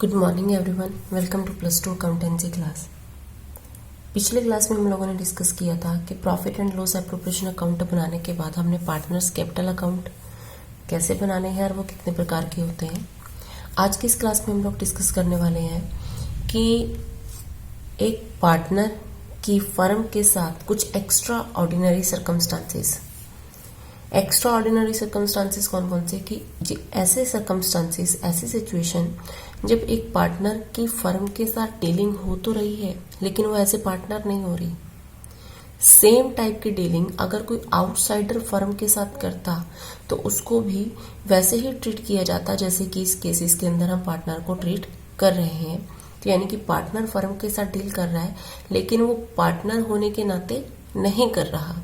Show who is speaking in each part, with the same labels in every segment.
Speaker 1: Good morning everyone, welcome to +2 accountancy class. पिछले class में हम लोगों ने डिस्कस किया था कि profit and loss appropriation account बनाने के बाद हमने पार्टनर्स कैपिटल अकाउंट कैसे बनाने हैं और वो कितने प्रकार के होते हैं। आज की इस क्लास में हम लोग डिस्कस करने वाले हैं कि एक पार्टनर की फर्म के साथ कुछ एक्स्ट्रा ऑर्डिनरी सर्कमस्टांसेस कौन कौन से कि ऐसे सर्कमस्टांसेस, ऐसी सिचुएशन जब एक पार्टनर की फर्म के साथ डीलिंग हो तो रही है लेकिन वो ऐसे पार्टनर नहीं हो रही। सेम टाइप की डीलिंग अगर कोई आउटसाइडर फर्म के साथ करता तो उसको भी वैसे ही ट्रीट किया जाता जैसे कि इस केसेस के अंदर हम पार्टनर को ट्रीट कर रहे हैं। तो यानी कि पार्टनर फर्म के साथ डील कर रहा है लेकिन वो पार्टनर होने के नाते नहीं कर रहा।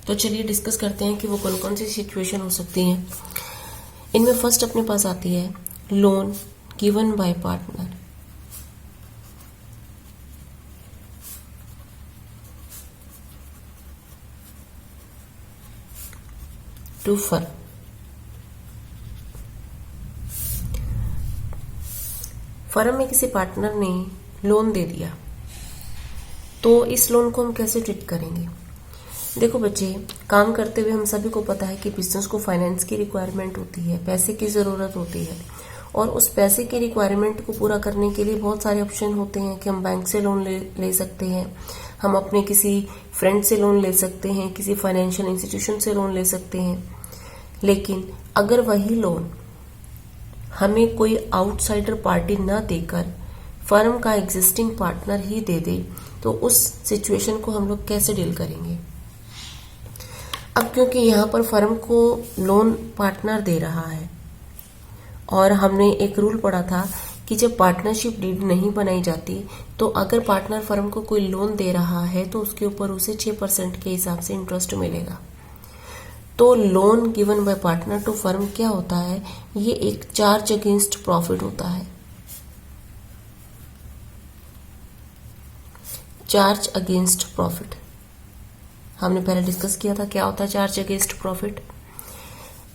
Speaker 1: तो चलिए डिस्कस करते हैं कि वो कौन कौन सी सिचुएशन हो सकती हैं। इनमें फर्स्ट अपने पास आती है loan given by partner to firm. Firm में किसी पार्टनर ने लोन दे दिया तो इस लोन को हम कैसे ट्रीट करेंगे। देखो बच्चे, काम करते हुए हम सभी को पता है कि बिजनेस को फाइनेंस की रिक्वायरमेंट होती है, पैसे की ज़रूरत होती है और उस पैसे की रिक्वायरमेंट को पूरा करने के लिए बहुत सारे ऑप्शन होते हैं कि हम बैंक से लोन ले सकते हैं, हम अपने किसी फ्रेंड से लोन ले सकते हैं, किसी फाइनेंशियल इंस्टीट्यूशन से लोन ले सकते हैं। लेकिन अगर वही लोन हमें कोई आउटसाइडर पार्टी ना देकर फर्म का एग्जिस्टिंग पार्टनर ही दे दे तो उस सिचुएशन को हम लोग कैसे डील करेंगे। अब क्योंकि यहाँ पर फर्म को लोन पार्टनर दे रहा है और हमने एक रूल पढ़ा था कि जब पार्टनरशिप डीड नहीं बनाई जाती तो अगर पार्टनर फर्म को कोई लोन दे रहा है तो उसके ऊपर उसे 6% के हिसाब से इंटरेस्ट मिलेगा। तो loan given by partner to firm क्या होता है, ये एक चार्ज अगेंस्ट प्रॉफिट होता है। चार्ज अगेंस्ट प्रॉफिट हमने पहले डिस्कस किया था क्या होता है चार्ज अगेंस्ट प्रॉफिट।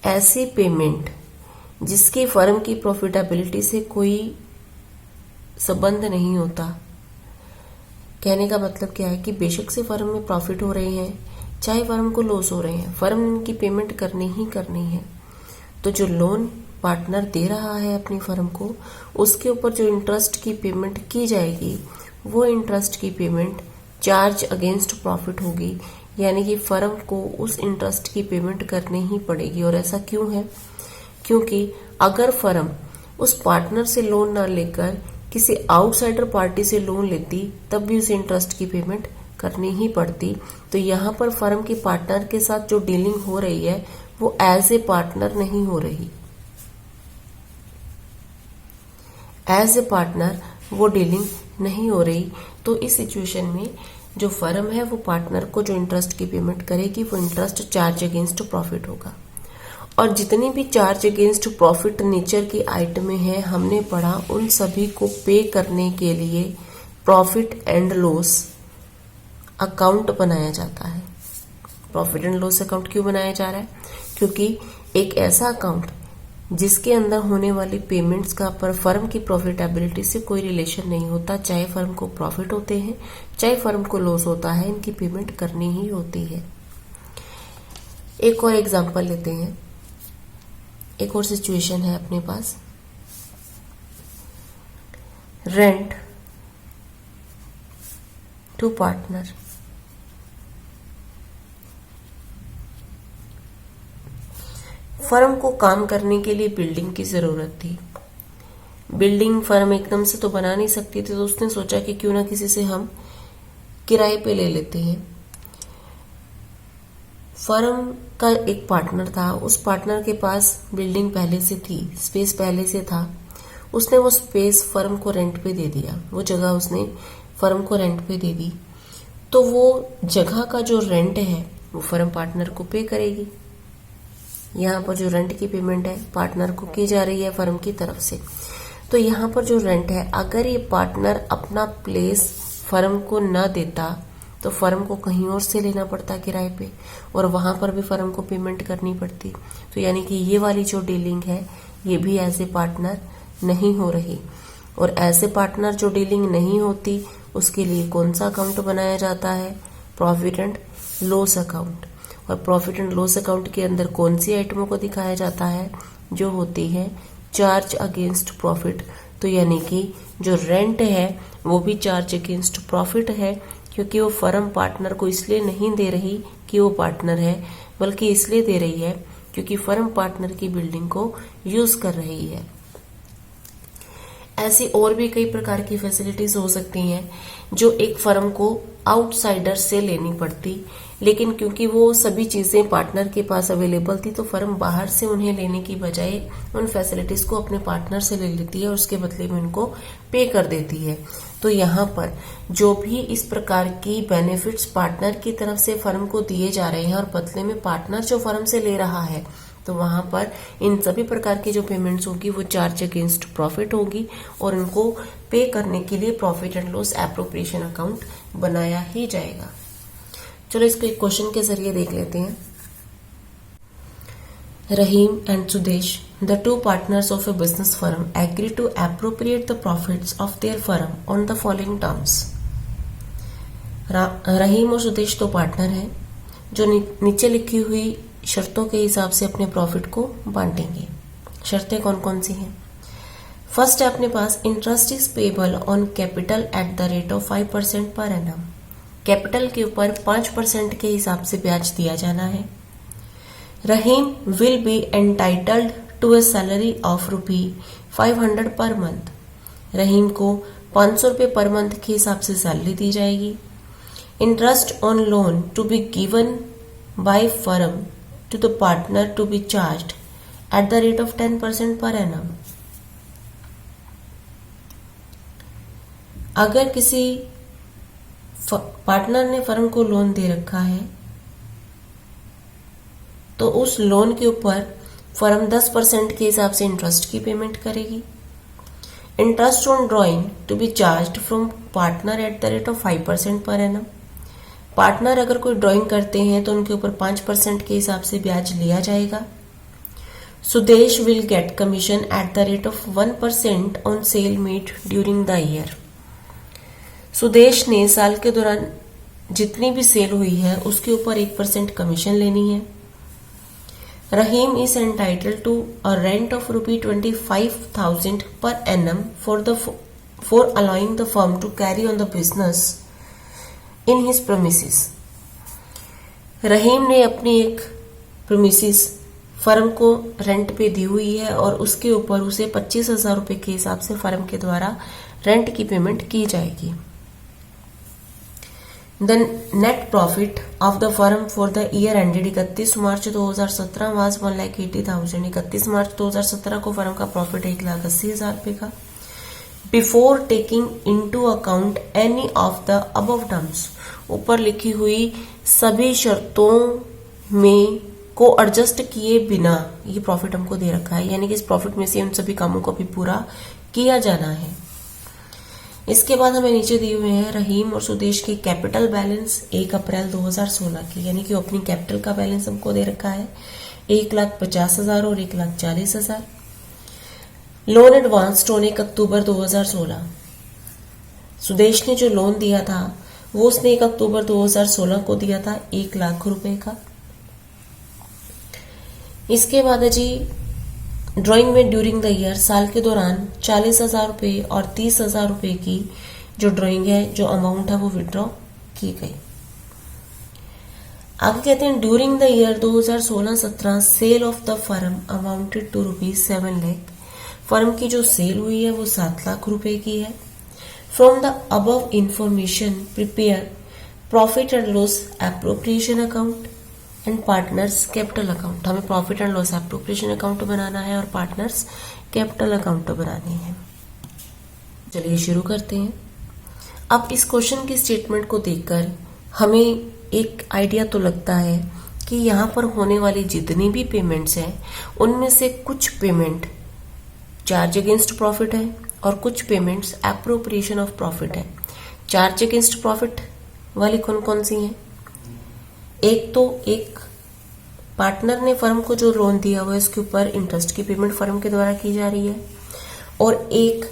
Speaker 1: ऐसी पेमेंट जिसकी फर्म की प्रॉफिटेबिलिटी से कोई संबंध नहीं होता। कहने का मतलब क्या है कि बेशक से फर्म में प्रॉफिट हो रहे हैं चाहे फर्म को लॉस हो रहे हैं, फर्म ने इनकी पेमेंट करनी ही करनी है। तो जो लोन पार्टनर दे रहा है अपनी फर्म को, उसके ऊपर जो इंटरेस्ट की पेमेंट की जाएगी वो इंटरेस्ट की पेमेंट चार्ज अगेंस्ट प्रॉफिट होगी, यानी कि फर्म को उस इंटरेस्ट की पेमेंट करनी ही पड़ेगी। और ऐसा क्यों है, क्योंकि अगर फर्म उस पार्टनर से लोन ना लेकर किसी आउटसाइडर पार्टी से लोन लेती तब भी उसे इंटरेस्ट की पेमेंट करनी ही पड़ती। तो यहाँ पर फर्म के पार्टनर के साथ जो डीलिंग हो रही है वो एज ए पार्टनर नहीं हो रही, एज ए पार्टनर वो डीलिंग नहीं हो रही। तो इस सिचुएशन में जो फर्म है वो पार्टनर को जो इंटरेस्ट की पेमेंट करेगी वो इंटरेस्ट चार्ज अगेंस्ट प्रॉफिट होगा। और जितनी भी चार्ज अगेंस्ट प्रॉफिट नेचर की आइटमें हैं हमने पढ़ा, उन सभी को पे करने के लिए प्रॉफिट एंड लॉस अकाउंट बनाया जाता है। प्रॉफिट एंड लॉस अकाउंट क्यों बनाया जा रहा है, क्योंकि एक ऐसा अकाउंट जिसके अंदर होने वाली पेमेंट्स का पर फर्म की प्रॉफिटेबिलिटी से कोई रिलेशन नहीं होता। चाहे फर्म को प्रॉफिट होते हैं चाहे फर्म को लॉस होता है, इनकी पेमेंट करनी ही होती है। एक और एग्जांपल लेते हैं, एक और सिचुएशन है अपने पास, रेंट टू पार्टनर। फर्म को काम करने के लिए बिल्डिंग की जरूरत थी। बिल्डिंग फर्म एकदम से तो बना नहीं सकती थी, तो उसने सोचा कि क्यों ना किसी से हम किराए पे ले लेते हैं। फर्म का एक पार्टनर था, उस पार्टनर के पास बिल्डिंग पहले से थी, स्पेस पहले से था। उसने वो स्पेस फर्म को रेंट पे दे दिया, वो जगह उसने फर्म को रेंट पे दे दी। तो वो जगह का जो रेंट है वो फर्म पार्टनर को पे करेगी। यहाँ पर जो रेंट की पेमेंट है पार्टनर को की जा रही है फर्म की तरफ से। तो यहाँ पर जो रेंट है, अगर ये पार्टनर अपना प्लेस फर्म को न देता तो फर्म को कहीं और से लेना पड़ता किराए पे और वहां पर भी फर्म को पेमेंट करनी पड़ती। तो यानी कि ये वाली जो डीलिंग है ये भी एज ए पार्टनर नहीं हो रही। और ऐसे पार्टनर जो डीलिंग नहीं होती उसके लिए कौन सा अकाउंट बनाया जाता है? Profit and loss account. और प्रॉफिट एंड लॉस अकाउंट के अंदर कौन सी आइटमों को दिखाया जाता है? जो होती है चार्ज अगेंस्ट प्रॉफिट। तो यानी कि जो रेंट है वो भी चार्ज अगेंस्ट प्रॉफिट है, क्योंकि वो फर्म पार्टनर को इसलिए नहीं दे रही कि वो पार्टनर है, बल्कि इसलिए दे रही है क्योंकि फर्म पार्टनर की बिल्डिंग को यूज कर रही है। ऐसी और भी कई प्रकार की फैसिलिटीज हो सकती हैं जो एक फर्म को आउटसाइडर से लेनी पड़ती, लेकिन क्योंकि वो सभी चीजें पार्टनर के पास अवेलेबल थी तो फर्म बाहर से उन्हें लेने की बजाय उन फैसिलिटीज को अपने पार्टनर से ले लेती है और उसके बदले में उनको पे कर देती है। तो यहाँ पर जो भी इस प्रकार की बेनिफिट्स पार्टनर की तरफ से फर्म को दिए जा रहे हैं और बदले में पार्टनर जो फर्म से ले रहा है, तो वहां पर इन सभी प्रकार की जो पेमेंट्स होगी वो चार्ज अगेंस्ट प्रॉफिट होगी और इनको पे करने के लिए profit and loss appropriation account बनाया ही जाएगा। चलो इसको एक क्वेश्चन के जरिए देख लेते हैं। Rahim and Sudesh, the two partners of a business firm, agree to appropriate the profits of their firm on the following terms. रहीम और सुदेश तो पार्टनर हैं जो नीचे लिखी हुई शर्तों के हिसाब से अपने प्रॉफिट को बांटेंगे। शर्तें कौन कौन सी हैं? फर्स्ट है अपने पास, interest is payable on capital at the rate of 5% per annum. Capital के ऊपर 5% के हिसाब से ब्याज दिया जाना है। Rahim will be entitled to a salary of ₹500 per month. रहीम को 500 रुपये पर मंथ के हिसाब से सैलरी दी जाएगी। Interest on loan to be given by firm to the partner to be charged at the rate of 10% per annum. अगर किसी partner ने फर्म को लोन दे रखा है तो उस लोन के ऊपर फर्म 10% के हिसाब से इंटरेस्ट की पेमेंट करेगी। Interest on drawing to be charged from partner at the rate of 5% per annum. Partner अगर कोई ड्राइंग करते हैं तो उनके ऊपर 5% के हिसाब से ब्याज लिया जाएगा। Sudesh will get commission at the rate of 1% on sale made during the year. Sudesh ने साल के दौरान जितनी भी सेल हुई है उसके ऊपर 1% कमीशन लेनी है। Rahim is entitled to a rent of ₹25,000 per annum for allowing the firm to carry on the business in his premises. Rahim ने अपनी एक प्रेमिसेस फर्म को रेंट पे दी हुई है और उसके ऊपर उसे 25,000 रुपए के हिसाब से फर्म के द्वारा रेंट की पेमेंट की जाएगी। The net profit of the firm for the year ended 31 March 2017 was 1,80,000। 31 मार्च 2017 को फर्म का प्रॉफिट 1,80,000 रुपए का। Before taking into account any of the above terms, ऊपर लिखी हुई सभी शर्तों में को एडजस्ट किए बिना ये प्रॉफिट हमको दे रखा है, यानी कि इस प्रॉफिट में से उन सभी कामों को भी पूरा किया जाना है। इसके बाद हमें नीचे दिए हुए हैं रहीम और सुदेश के कैपिटल बैलेंस 1 अप्रैल 2016 की, यानी कि अपनी कैपिटल का बैलेंस हमको दे रखा है 1,50,000 और 1,40,000। लोन एडवांस्ड ऑन 1 अक्टूबर 2016। सुदेश ने जो लोन दिया था वो उसने 1 अक्टूबर 2016 को दिया था 1 लाख रुपए का। इसके बाद जी ड्राइंग में ड्यूरिंग द ईयर, साल के दौरान 40,000 रुपए और 30,000 रुपए की जो ड्राइंग है, जो अमाउंट है वो विड्रॉ की गई। आगे कहते हैं during the year 2016-17 sale of the firm amounted to ₹7 lakh. Firm की जो सेल हुई है वो 7 लाख रुपए की है। From the above information prepare profit and loss appropriation account and partners capital account. हमें profit and loss appropriation account बनाना है और पार्टनर्स कैपिटल अकाउंट बनानी है। चलिए शुरू करते हैं। अब इस क्वेश्चन की स्टेटमेंट को देखकर हमें एक आइडिया तो लगता है कि यहाँ पर होने वाली जितनी भी पेमेंट्स हैं उनमें से कुछ पेमेंट चार्ज अगेंस्ट प्रॉफिट है और कुछ पेमेंट्स एप्रोप्रिएशन ऑफ प्रॉफिट है। चार्ज अगेंस्ट प्रॉफिट वाली कौन कौन सी हैं? एक पार्टनर ने फर्म को जो लोन दिया हुआ है उसके ऊपर इंटरेस्ट की पेमेंट फर्म के द्वारा की जा रही है, और एक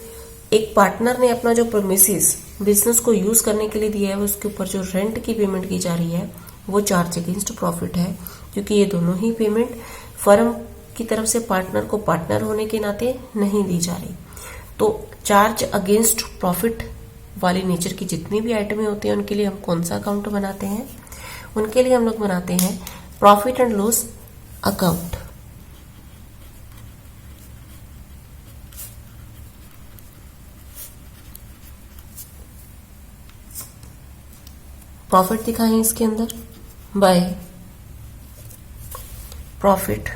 Speaker 1: पार्टनर ने अपना जो प्रेमिसेस बिजनेस को यूज करने के लिए दिया है उसके ऊपर जो रेंट की पेमेंट की जा रही है वो चार्ज अगेंस्ट प्रॉफिट है, क्योंकि ये दोनों ही पेमेंट फर्म की तरफ से पार्टनर को पार्टनर होने के नाते नहीं दी जा रही। तो चार्ज अगेंस्ट प्रॉफिट वाली नेचर की जितनी भी आइटमें होती हैं उनके लिए हम कौन सा अकाउंट बनाते हैं? उनके लिए हम लोग बनाते हैं profit and loss account. Profit दिखाएं इसके अंदर by profit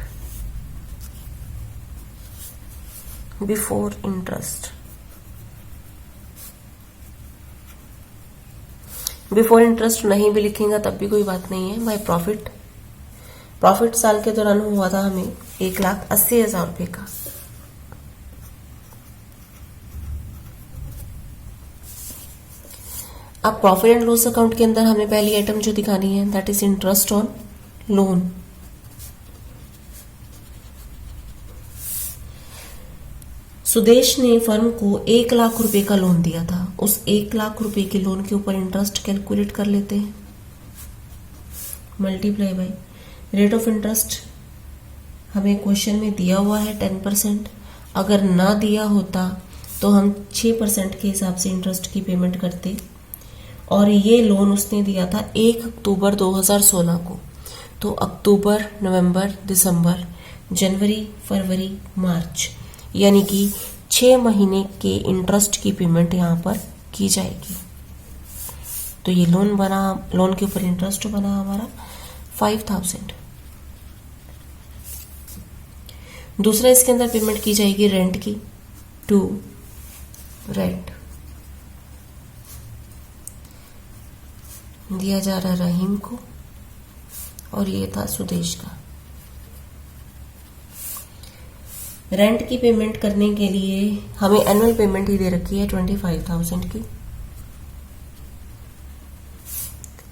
Speaker 1: before interest. Before interest नहीं भी लिखेंगे तब भी कोई बात नहीं है। बाय प्रॉफिट साल के दौरान हुआ था हमें 1,80,000 रुपए का। अब प्रॉफिट एंड लॉस अकाउंट के अंदर हमें पहली आइटम जो दिखानी है that is interest on loan. Sudesh ने फर्म को 1,00,000 रुपए का लोन दिया था। उस 1,00,000 रुपए के लोन के ऊपर इंटरेस्ट कैलकुलेट कर लेते हैं, multiply by rate of interest हमें क्वेश्चन में दिया हुआ है 10%। अगर ना दिया होता तो हम 6% के हिसाब से इंटरेस्ट की पेमेंट करते, और ये लोन उसने दिया था 1 अक्टूबर 2016 को। तो अक्टूबर, नवंबर, दिसंबर, जनवरी, फरवरी, मार्च, यानी कि 6 महीने के इंटरेस्ट की पेमेंट यहां पर की जाएगी। तो ये लोन बना, लोन के ऊपर इंटरेस्ट बना हमारा 5,000। दूसरा इसके अंदर पेमेंट की जाएगी रेंट की, टू रेंट दिया जा रहा है रहीम को, और ये था सुदेश का। रेंट की पेमेंट करने के लिए हमें एनुअल पेमेंट ही दे रखी है 25,000 की।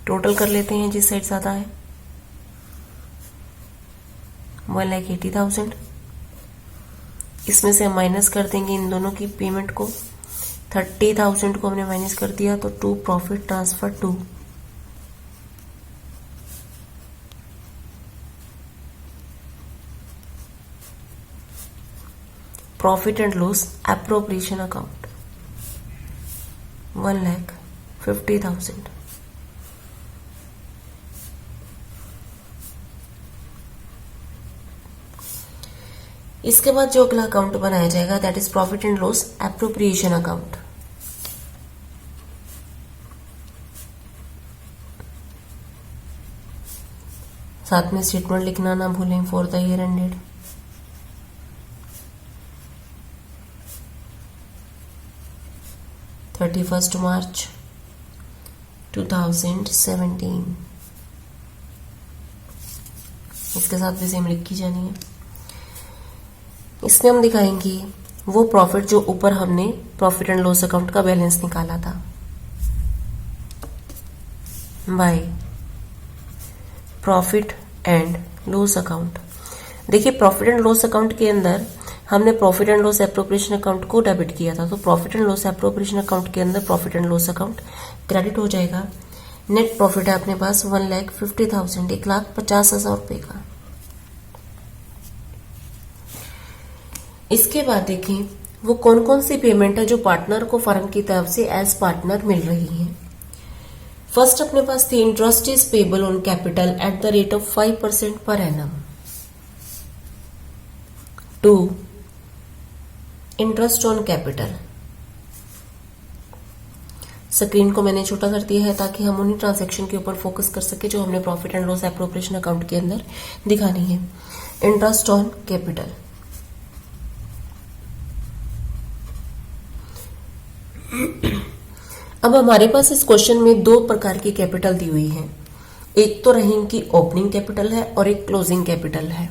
Speaker 1: टोटल कर लेते हैं जिस साइड ज्यादा है, 1,80,000। इसमें से हम माइनस कर देंगे इन दोनों की पेमेंट को। 30,000 को हमने माइनस कर दिया तो to profit transfer to. Profit and loss appropriation account 1,50,000। इसके बाद जो अगला अकाउंट बनाया जाएगा that is profit and loss appropriation account. साथ में स्टेटमेंट लिखना ना भूलें for the year ended. March 2017। इसके साथ भी सेम लिख की जानी है। इसमें हम दिखाएंगे वो प्रॉफिट जो ऊपर हमने प्रॉफिट एंड लॉस अकाउंट का बैलेंस निकाला था by profit and loss account. देखिए प्रॉफिट एंड लॉस अकाउंट के अंदर हमने profit and loss appropriation account को डेबिट किया था, तो profit and loss appropriation account के अंदर profit and loss account credit हो जाएगा। नेट प्रॉफिट है अपने पास 1,50,000, 1,50,000 रुपए का। इसके बाद देखें वो कौन कौन सी पेमेंट है जो पार्टनर को फर्म की तरफ से एज पार्टनर मिल रही है। फर्स्ट अपने पास थी interest is payable on capital at the rate of 5% per annum. 2 interest on capital. Screen को मैंने छोटा कर दिया है ताकि हम उन्हीं ट्रांजैक्शन के ऊपर फोकस कर सके जो हमने profit and loss appropriation account के अंदर दिखानी है। Interest on capital. अब हमारे पास इस क्वेश्चन में 2 प्रकार की कैपिटल दी हुई है। एक तो रहीम की ओपनिंग कैपिटल है और एक क्लोजिंग कैपिटल है।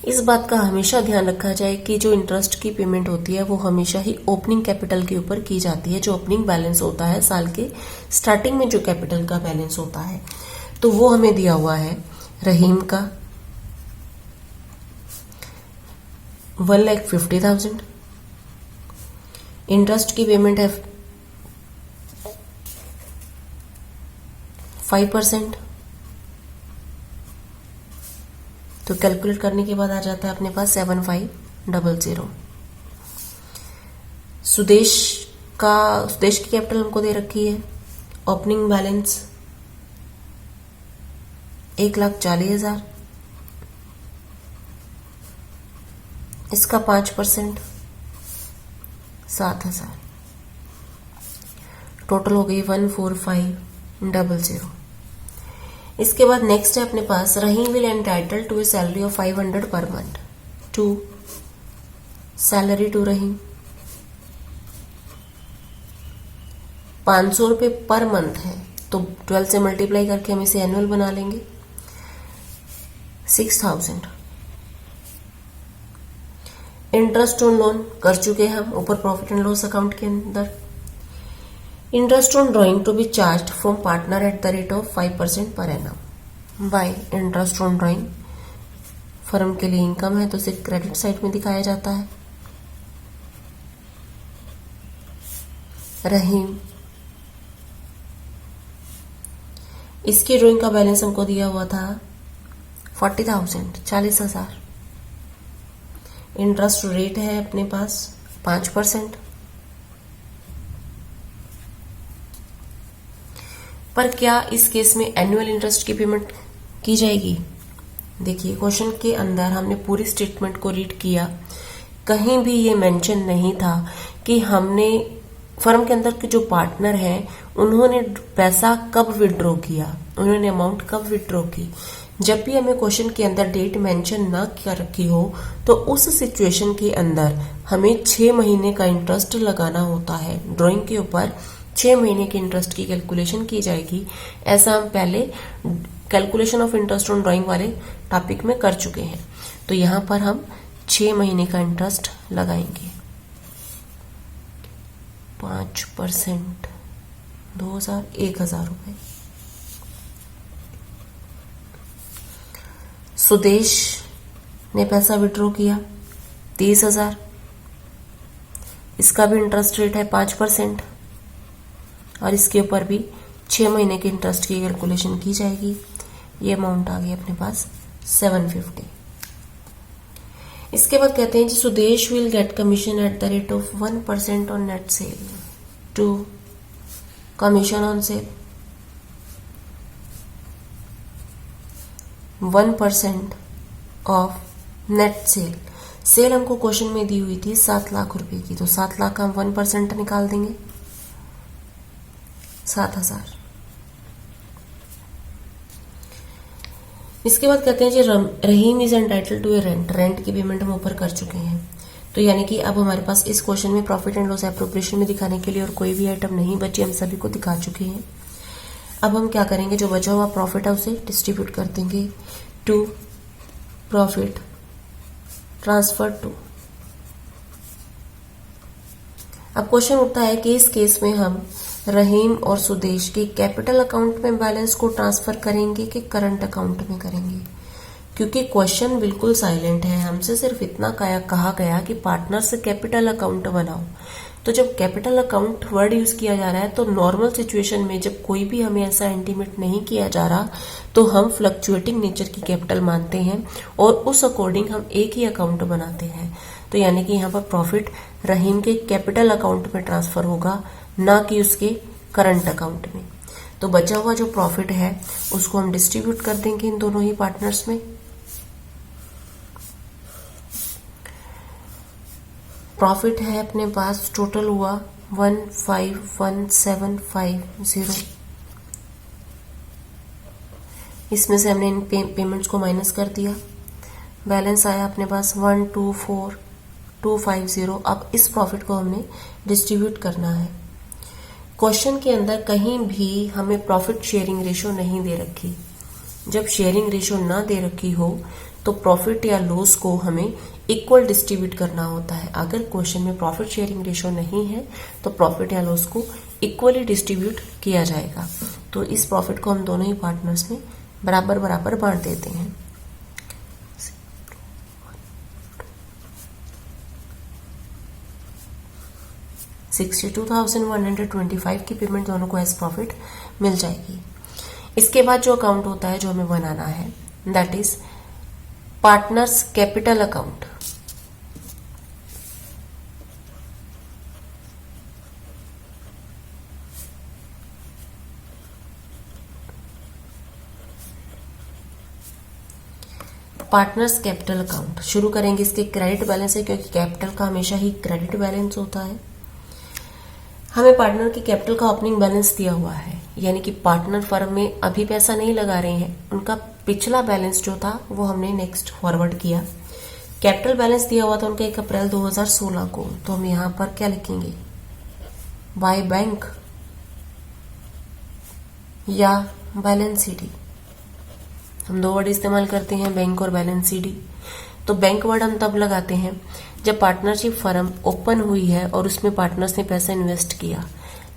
Speaker 1: इस बात का हमेशा ध्यान रखा जाए कि जो इंटरेस्ट की पेमेंट होती है वो हमेशा ही ओपनिंग कैपिटल के ऊपर की जाती है। जो ओपनिंग बैलेंस होता है साल के स्टार्टिंग में जो कैपिटल का बैलेंस होता है तो वो हमें दिया हुआ है रहीम का 1,50,000। इंटरेस्ट की पेमेंट है 5%। तो कैलकुलेट करने के बाद आ जाता है अपने पास 7500। सुदेश की कैपिटल हमको दे रखी है, ओपनिंग बैलेंस 1,40,000, इसका 5% 7,000, टोटल हो गई 14500। इसके बाद नेक्स्ट है अपने पास, Rahim will entitle to a salary of 500 per month to salary to Rahim. 500 रुपये पर मंथ है, तो 12 से मल्टीप्लाई करके हम इसे एनुअल बना लेंगे। 6,000। इंटरेस्ट ऑन लोन कर चुके हैं हम ऊपर प्रॉफिट एंड लॉस अकाउंट के अंदर। Interest on drawing to be charge from partner at the rate of 5% per annum by interest on drawing. Firm के लिए इनकम है तो इसे क्रेडिट साइड में दिखाया जाता है। रहीम, इसकी ड्रॉइंग का बैलेंस हमको दिया हुआ था 40,000 40,000। इंटरेस्ट रेट है अपने पास 5%। पर क्या इस केस में एनुअल इंटरेस्ट की पेमेंट की जाएगी? देखिए क्वेश्चन के अंदर हमने पूरी स्टेटमेंट को रीड किया, कहीं भी ये मेंशन नहीं था कि हमने फर्म के अंदर के जो पार्टनर हैं उन्होंने पैसा कब विड्रॉ किया, उन्होंने अमाउंट कब विड्रॉ की। जब भी हमें क्वेश्चन के अंदर डेट मेंशन ना कर रखी हो तो उस सिचुएशन के अंदर हमें 6 महीने का इंटरेस्ट लगाना होता है। ड्राइंग के ऊपर 6 महीने के इंटरेस्ट की कैलकुलेशन की जाएगी। ऐसा हम पहले calculation of interest on drawing वाले टॉपिक में कर चुके हैं। तो यहां पर हम 6 महीने का इंटरेस्ट लगाएंगे। 5% 2,000 1,000 रुपए। सुदेश ने पैसा विड्रॉ किया 30,000, इसका भी इंटरेस्ट रेट है 5% और इसके ऊपर भी 6 महीने के इंटरेस्ट की कैलकुलेशन की जाएगी। ये अमाउंट आ गई अपने पास 750। इसके बाद कहते हैं जी Sudesh will get commission at the rate of 1% on net sale to commission on sale. 1% of net sale. Sale हमको क्वेश्चन में दी हुई थी 7 लाख रुपए की, तो 7 लाख का हम 1% निकाल देंगे 7,000। इसके बाद कहते हैं जी Rahim is entitle to a rent. Rent की पेमेंट हम ऊपर कर चुके हैं, तो यानी कि अब हमारे पास इस क्वेश्चन में प्रॉफिट एंड लॉस एप्रोप्रिएशन में दिखाने के लिए और कोई भी आइटम नहीं बची, हम सभी को दिखा चुके हैं। अब हम क्या करेंगे, जो बचा हुआ प्रॉफिट है उसे डिस्ट्रीब्यूट कर देंगे टू प्रॉफिट ट्रांसफर टू। अब क्वेश्चन उठता है कि इस केस में हम रहीम और सुदेश के कैपिटल अकाउंट में बैलेंस को ट्रांसफर करेंगे कि करंट अकाउंट में करेंगे, क्योंकि क्वेश्चन बिल्कुल साइलेंट है। हमसे सिर्फ इतना कहा गया कि पार्टनर से कैपिटल अकाउंट बनाओ। तो जब कैपिटल अकाउंट वर्ड यूज किया जा रहा है तो नॉर्मल सिचुएशन में जब कोई भी हमें ऐसा इंटीमेट नहीं किया जा रहा तो हम फ्लक्चुएटिंग नेचर की कैपिटल मानते हैं और उस अकॉर्डिंग हम एक ही अकाउंट बनाते हैं। तो यानी कि यहाँ पर प्रॉफिट रहीम के कैपिटल अकाउंट में ट्रांसफर होगा, ना कि उसके करंट अकाउंट में। तो बचा हुआ जो प्रॉफिट है उसको हम डिस्ट्रीब्यूट कर देंगे इन दोनों ही पार्टनर्स में। प्रॉफिट है अपने पास, टोटल हुआ 151,750। इसमें से हमने इन पेमेंट्स को माइनस कर दिया, बैलेंस आया अपने पास 124,250। अब इस प्रॉफिट को हमने डिस्ट्रीब्यूट करना है। क्वेश्चन के अंदर कहीं भी हमें प्रॉफिट शेयरिंग रेशो नहीं दे रखी। जब शेयरिंग रेशो ना दे रखी हो तो प्रॉफिट या लॉस को हमें इक्वल डिस्ट्रीब्यूट करना होता है। अगर क्वेश्चन में प्रॉफिट शेयरिंग रेशो नहीं है तो प्रॉफिट या लॉस को इक्वली डिस्ट्रीब्यूट किया जाएगा। तो इस प्रॉफिट को हम दोनों ही पार्टनर्स में बराबर बराबर बांट देते हैं। 62,125 की पेमेंट दोनों को एज प्रॉफिट मिल जाएगी। इसके बाद जो अकाउंट होता है जो हमें बनाना है, that is partners capital account. Partners capital account शुरू करेंगे। इसके क्रेडिट बैलेंस है, क्योंकि कैपिटल का हमेशा ही क्रेडिट बैलेंस होता है। हमें पार्टनर की कैपिटल का ओपनिंग बैलेंस दिया हुआ है, यानी कि पार्टनर फर्म में अभी पैसा नहीं लगा रहे हैं, उनका पिछला बैलेंस जो था वो हमने नेक्स्ट फॉरवर्ड किया। कैपिटल बैलेंस दिया हुआ था उनका 1 अप्रैल 2016 को, तो हम यहां पर क्या लिखेंगे, बाय बैंक या बैलेंस सीडी। हम दो वर्ड इस्तेमाल करते हैं, बैंक और बैलेंस सीडी। तो बैंक वर्ड हम तब लगाते हैं जब पार्टनरशिप फर्म ओपन हुई है और उसमें पार्टनर्स ने पैसा इन्वेस्ट किया,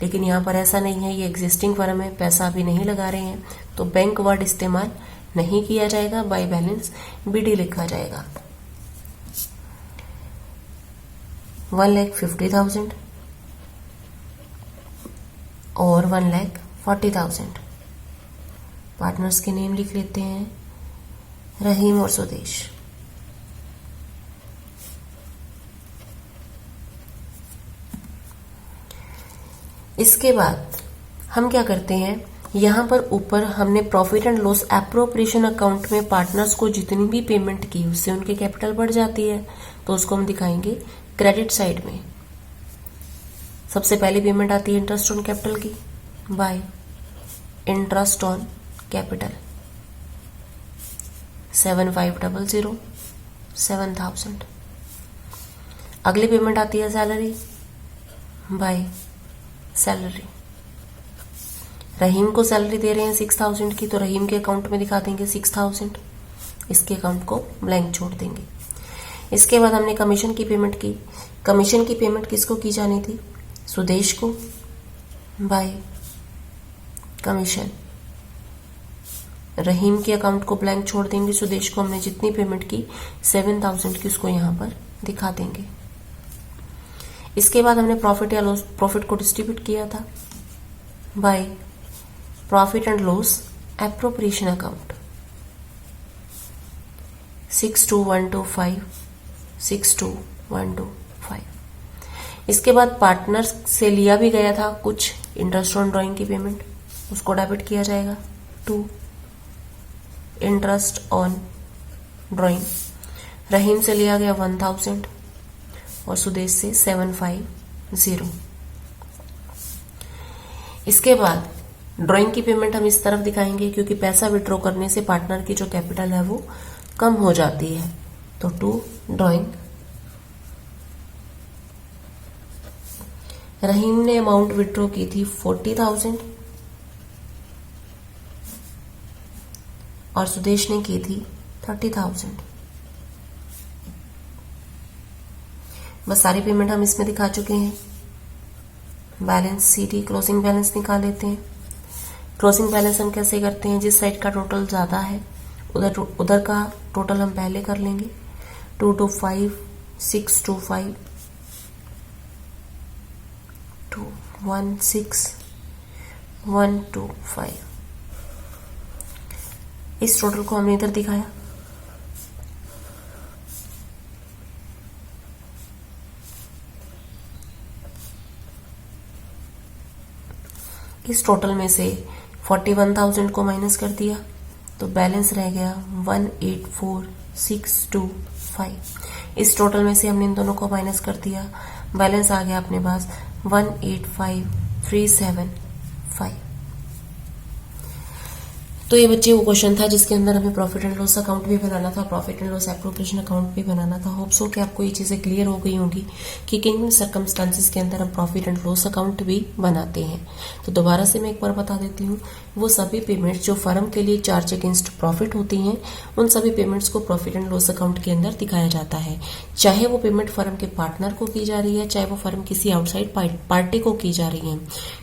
Speaker 1: लेकिन यहाँ पर ऐसा नहीं है, ये एग्जिस्टिंग फर्म है, पैसा अभी नहीं लगा रहे हैं, तो बैंक वर्ड इस्तेमाल नहीं किया जाएगा, बाय बैलेंस बीडी लिखा जाएगा। 1,50,000 और 1,40,000। पार्टनर्स के नेम लिख लेते हैं, रहीम और सुदेश। इसके बाद हम क्या करते हैं, यहां पर ऊपर हमने profit and loss appropriation account में पार्टनर्स को जितनी भी पेमेंट की उससे उनकी कैपिटल बढ़ जाती है, तो उसको हम दिखाएंगे क्रेडिट साइड में। सबसे पहली पेमेंट आती है इंटरेस्ट ऑन कैपिटल की, बाय इंटरेस्ट ऑन कैपिटल 7,500 7,000। अगली पेमेंट आती है सैलरी, बाय सैलरी। रहीम को सैलरी दे रहे हैं 6,000 की, तो रहीम के अकाउंट में दिखा देंगे 6,000, इसके अकाउंट को ब्लैंक छोड़ देंगे। इसके बाद हमने कमीशन की पेमेंट की। कमीशन की पेमेंट किसको की जानी थी, सुदेश को, बाय कमीशन। रहीम के अकाउंट को ब्लैंक छोड़ देंगे, सुदेश को हमने जितनी पेमेंट की 7,000 की उसको यहां पर दिखा देंगे। इसके बाद हमने प्रॉफिट या लॉस, प्रॉफिट को डिस्ट्रीब्यूट किया था by profit and loss appropriation account 62,125 62,125। इसके बाद पार्टनर से लिया भी गया था कुछ इंटरेस्ट ऑन ड्राइंग की पेमेंट, उसको डेबिट किया जाएगा टू इंटरेस्ट ऑन ड्राइंग। रहीम से लिया गया 1,000 और सुदेश से 750। इसके बाद ड्राइंग की पेमेंट हम इस तरफ दिखाएंगे, क्योंकि पैसा विड्रॉ करने से पार्टनर की जो कैपिटल है वो कम हो जाती है, तो टू ड्राइंग। रहीम ने अमाउंट विड्रॉ की थी 40,000 और सुदेश ने की थी 30,000। बस सारी पेमेंट हम इसमें दिखा चुके हैं। बैलेंस सीटी क्लोजिंग बैलेंस निकाल लेते हैं। क्लोजिंग बैलेंस हम कैसे करते हैं, जिस साइड का टोटल ज्यादा है उधर का टोटल हम पहले कर लेंगे। 225 625 216,125। इस टोटल को हमने इधर दिखाया। इस टोटल में से 41,000 को माइनस कर दिया तो बैलेंस रह गया 184,625। इस टोटल में से हमने इन दोनों को माइनस कर दिया, बैलेंस आ गया अपने पास 185,375। तो ये बच्चे वो क्वेश्चन था जिसके अंदर हमें प्रॉफिट एंड लॉस अकाउंट भी बनाना था, profit and loss appropriation account भी बनाना था। होप सो कि आपको ये चीजें क्लियर हो गई होंगी कि किन सर्कमस्टांसेस के अंदर हम प्रॉफिट एंड लॉस अकाउंट भी बनाते हैं। तो दोबारा से मैं एक बार बता देती हूँ, वो सभी पेमेंट्स जो फर्म के लिए चार्ज अगेंस्ट प्रॉफिट होती हैं, उन सभी पेमेंट्स को प्रॉफिट एंड लॉस अकाउंट के अंदर दिखाया जाता है। चाहे वो पेमेंट फर्म के पार्टनर को की जा रही है, चाहे वो फर्म किसी आउटसाइड पार्टी को की जा रही है,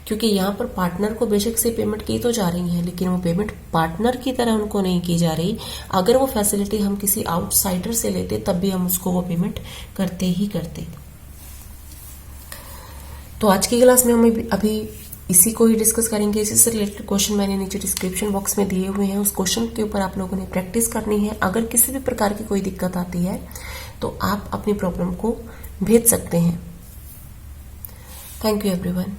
Speaker 1: क्योंकि यहाँ पर पार्टनर को बेशक से पेमेंट की तो जा रही है, लेकिन वो पेमेंट पार्टनर की तरह उनको नहीं की जा रही। अगर वो फैसिलिटी हम किसी आउटसाइडर से लेते तब भी हम उसको वो पेमेंट करते ही करते। तो आज की क्लास में हम अभी इसी को ही डिस्कस करेंगे। इसी से रिलेटेड क्वेश्चन मैंने नीचे डिस्क्रिप्शन बॉक्स में दिए हुए हैं, उस क्वेश्चन के ऊपर आप लोगों ने प्रैक्टिस करनी है। अगर किसी भी प्रकार की कोई दिक्कत आती है तो आप अपनी प्रॉब्लम को भेज सकते हैं। Thank you everyone.